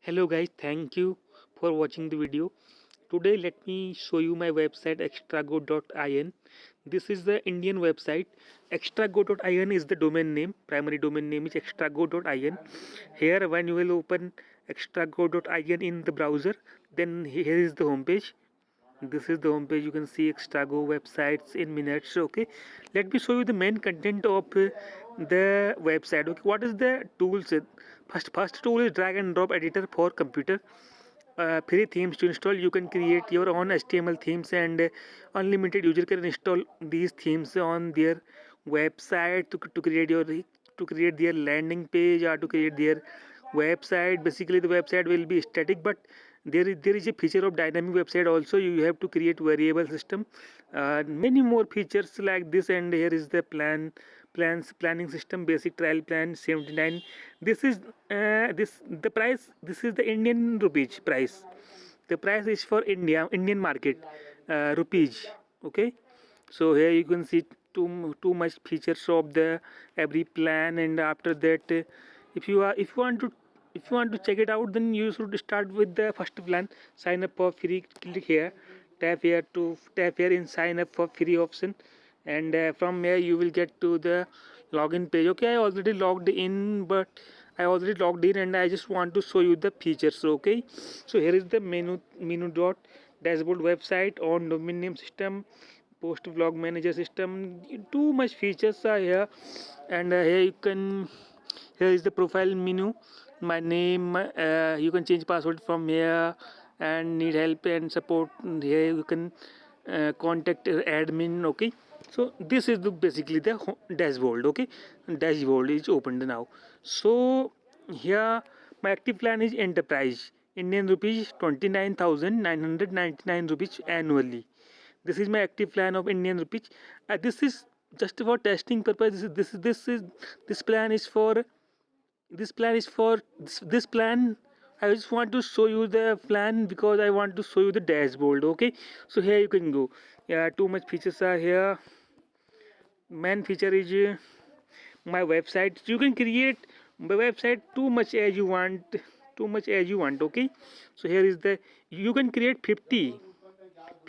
Hello guys, thank you for watching the video. Today let me show you my website extrago.in. This is the Indian website. Extrago.in is the domain name. Primary domain name is extrago.in. Here when you will open extrago.in in the browser, then here is the homepage. This is the homepage. You can see Extrago websites in minutes. Okay, let me show you the main content of the website. Okay, what is the tools? First tool is drag and drop editor for computer. Free themes to install. You can create your own HTML themes, and unlimited user can install these themes on their website to create their landing page or to create their website. Basically the website will be static, but there is a feature of dynamic website also. You have to create variable system, many more features like this. And here is the planning system. Basic trial plan 79. This is the price. This is the Indian rupees price. The price is for Indian market, rupees. Okay, so here you can see too much features of the every plan. And after that, if you want to check it out, then you should start with the first plan. Sign up for free. Click here, tap here in sign up for free option. And from here you will get to the login page. Okay, I already logged in, but I already logged in and I just want to show you the features. Okay, so here is the menu dot dashboard website on domain name system, post vlog manager system. Too much features are here. And here is the profile menu. My name, you can change password from here. And need help and support, here you can contact admin. Okay, so this is the basically the dashboard. Okay, dashboard is opened now. So here my active plan is enterprise, Indian rupees 29,999 rupees annually. This is my active plan of Indian rupees. This is just for testing purpose. This plan is for this plan. I just want to show you the plan because I want to show you the dashboard. Okay, so here you can go. Yeah, too much features are here. Main feature is my website. You can create my website too much as you want. Okay, so here is the, you can create 50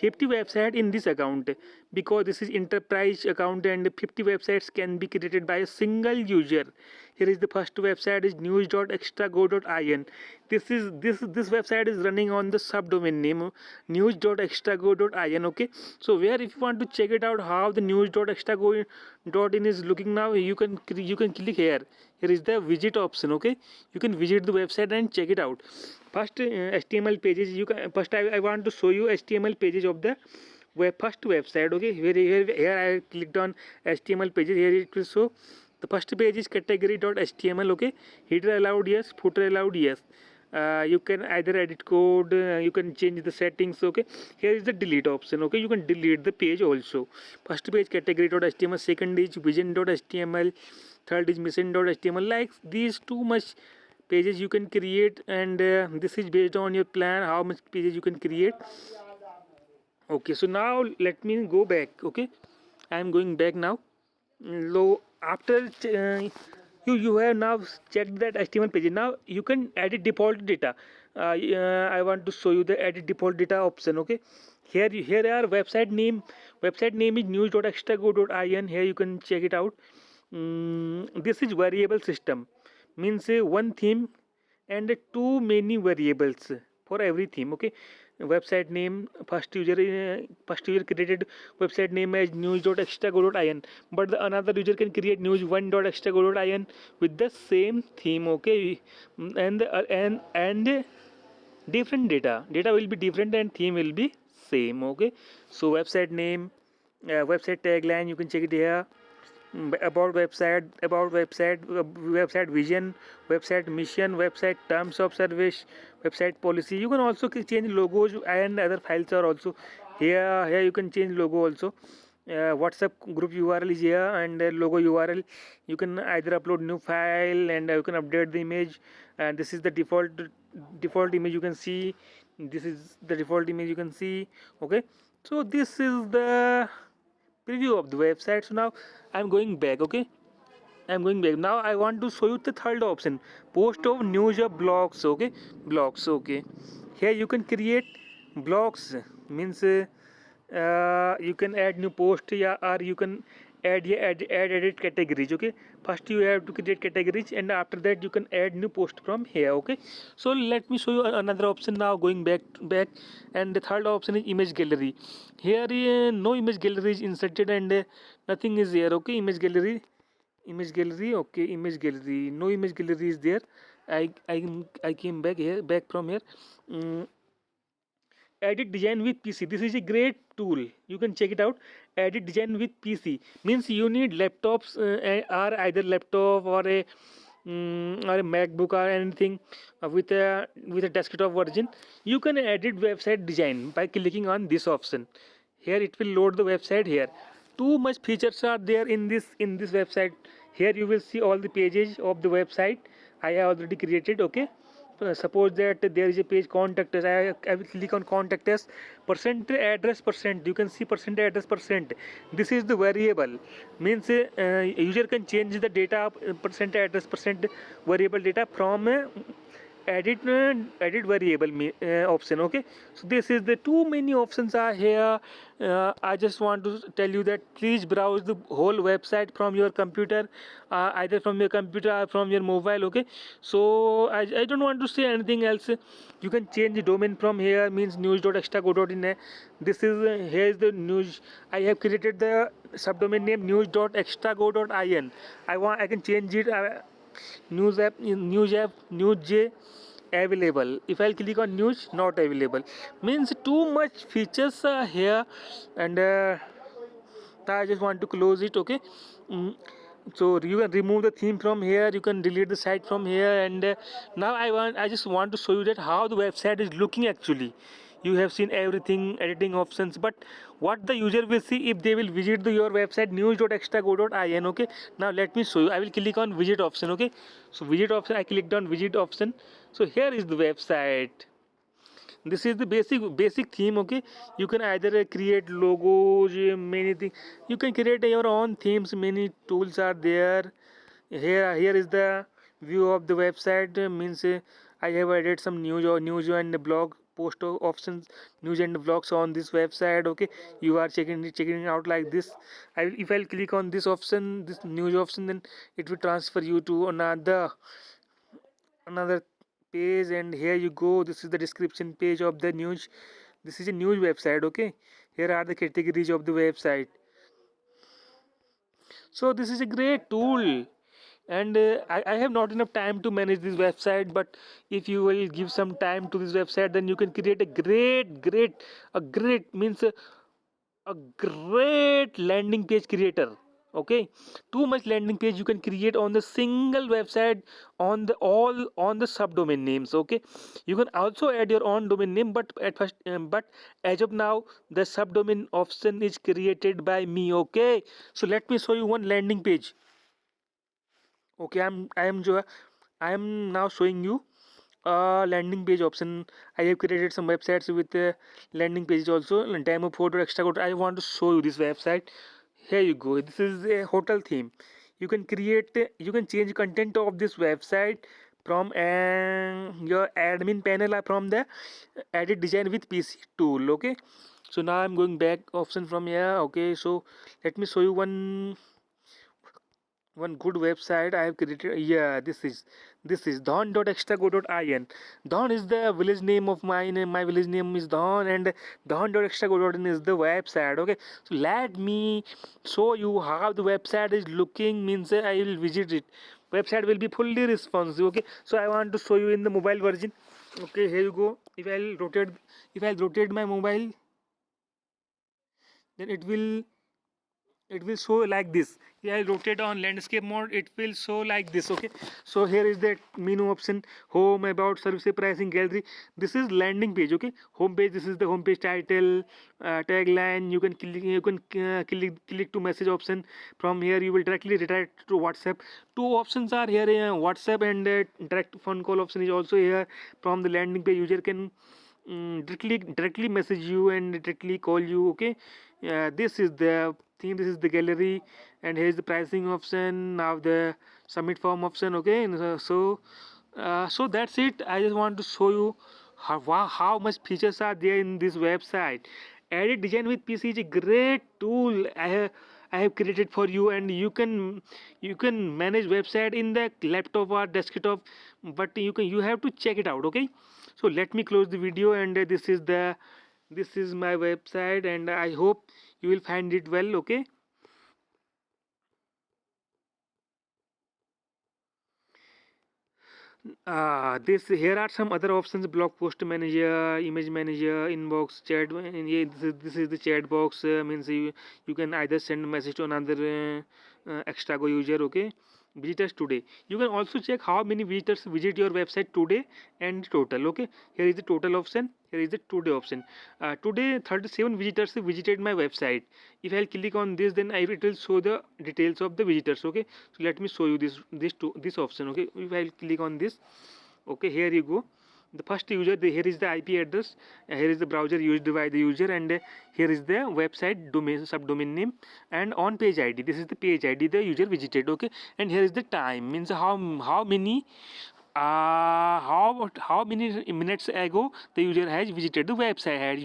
website in this account, because this is enterprise account and 50 websites can be created by a single user. Here is the first website is news.extrago.in. This website is running on the subdomain name news.extrago.in. Okay, so where if you want to check it out how the news.extrago.in is looking now, you can click here. Here is the visit option. Okay, you can visit the website and check it out. First HTML pages. You can first I want to show you HTML pages of the first website. Okay, here I clicked on HTML pages. Here it will show the first page is category.html. Okay, header allowed yes, footer allowed yes. You can either edit code, you can change the settings. Okay, here is the delete option. Okay, you can delete the page also. First page category.html, second is vision.html, third is mission.html. Like these too much pages you can create. And this is based on your plan how much pages you can create. Okay, so now let me go back. Okay, I am going back now. Low after you have now checked that HTML page. Now you can edit default data. I want to show you the edit default data option. Okay, here are website name is news.extrago.in. Here you can check it out. This is variable system, means one theme and too many variables for every theme. Okay, website name, first user created website name as news.extrago.in, but the another user can create news1.extrago.in with the same theme. Okay, and different data will be different and theme will be same. Okay, so website name, website tagline, you can check it here. Website vision, website mission, website terms of service, website policy. You can also change logos and other files are also here you can change logo also. WhatsApp group URL is here, and logo URL. You can either upload new file and you can update the image. And this is the default image you can see. This is the default image you can see. Okay, so this is the preview of the website. So now I'm going back. Okay, I'm going back. Now I want to show you the third option. Post of news or blogs. Okay, blogs. Okay, here you can create blogs. Means you can add new post, yeah, or you can add edit categories. Okay, first you have to create categories, and after that you can add new post from here. Okay, so let me show you another option now. Going back, and the third option is image gallery. Here no image gallery is inserted, and nothing is here. Okay, image gallery. Okay, image gallery, no image gallery is there. I came back from here. Mm, edit design with PC, this is a great tool, you can check it out. Edit design with PC means you need laptops, or either laptop or a MacBook or anything, with a desktop version. You can edit website design by clicking on this option. Here it will load the website. Here too much features are there in this website. Here you will see all the pages of the website I have already created. Okay, suppose that there is a page contact us. I will click on contact us. Percent address percent, you can see percent address percent. This is the variable, means user can change the data, percent address percent variable data from edit variable option. Okay, so this is the too many options are here. I just want to tell you that please browse the whole website from your computer, either from your computer or from your mobile. Okay, so I don't want to say anything else. You can change the domain from here, means news.extrago.in. This is here is the news. I have created the subdomain name news.extrago.in. I can change it. News j available. If I'll click on news, not available, means too much features are here. And I just want to close it. Okay. Mm. So you can remove the theme from here, you can delete the site from here. And now I just want to show you that how the website is looking actually. You have seen everything, editing options, but what the user will see if they will visit your website news.extrago.in. Okay, now let me show you. I will click on visit option. Okay, so visit option, I clicked on visit option. So here is the website. This is the basic theme. Okay, you can either create logos, many things. You can create your own themes, many tools are there. Here is the view of the website. Means I have added some news and blog post options, news and vlogs on this website. Okay, you are checking it out like this. If I'll click on this option, this news option, then it will transfer you to another page. And here you go, this is the description page of the news. This is a news website. Okay, here are the categories of the website. So this is a great tool. And I have not enough time to manage this website, but if you will give some time to this website, then you can create a great means a great landing page creator. Okay, too much landing page you can create on the single website, on the all on the subdomain names. Okay, you can also add your own domain name, but at first but as of now the subdomain option is created by me. Okay, so let me show you one landing page. Okay, I am now showing you landing page option. I have created some websites with landing pages also. Demo photo extra code, I want to show you this website. Here you go, this is a hotel theme. You can you can change content of this website from your admin panel, or from the edit design with PC tool. Okay, so now I'm going back option from here. Okay, so let me show you one good website I have created. Yeah, this is don.extrago.in. Don is the village name of my name. My village name is Don, and don.extrago.in is the website. Okay, so let me show you how the website is looking. Means I will visit it. Website will be fully responsive. Okay, so I want to show you in the mobile version. Okay, here you go. If I rotate my mobile, then it will show like this. Yeah, I rotate on landscape mode, it will show like this. Okay, so here is the menu option: home, about, service, pricing, gallery. This is landing page. Okay, home page, this is the home page title, tagline. You can click to message option. From here you will directly redirect to WhatsApp. Two options are here, WhatsApp, and direct phone call option is also here. From the landing page, user can directly message you and directly call you. Okay, this is the theme, this is the gallery, and here is the pricing option. Now the submit form option. Okay, and so that's it. I just want to show you how much features are there in this website. Edit design with PC is a great tool I have created for you, and you can manage website in the laptop or desktop, but you have to check it out. Okay, so let me close the video, and this is my website, and I hope you will find it well. Okay. This here are some other options: blog post manager, image manager, inbox, chat. And yeah, this is the chat box. Means you can either send a message to another extrago user. Okay, visitors today. You can also check how many visitors visit your website today and total. Okay, here is the total option. Here is the today option. Today 37 visitors visited my website. If I click on this, then it will show the details of the visitors. Okay, so let me show you this option. Okay, if I click on this, okay, here you go. The first user, here is the IP address, here is the browser used by the user, and here is the website domain subdomain name, and on page ID, this is the page ID the user visited. Okay, and here is the time, means how many how many minutes ago the user has visited the website, had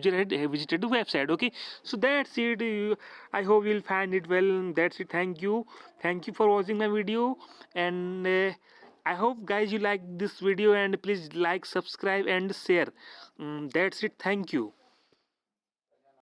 visited the website. Okay, so that's it. I hope you'll find it well. That's it. Thank you for watching my video, and I hope guys you like this video, and please like, subscribe and share. That's it. Thank you.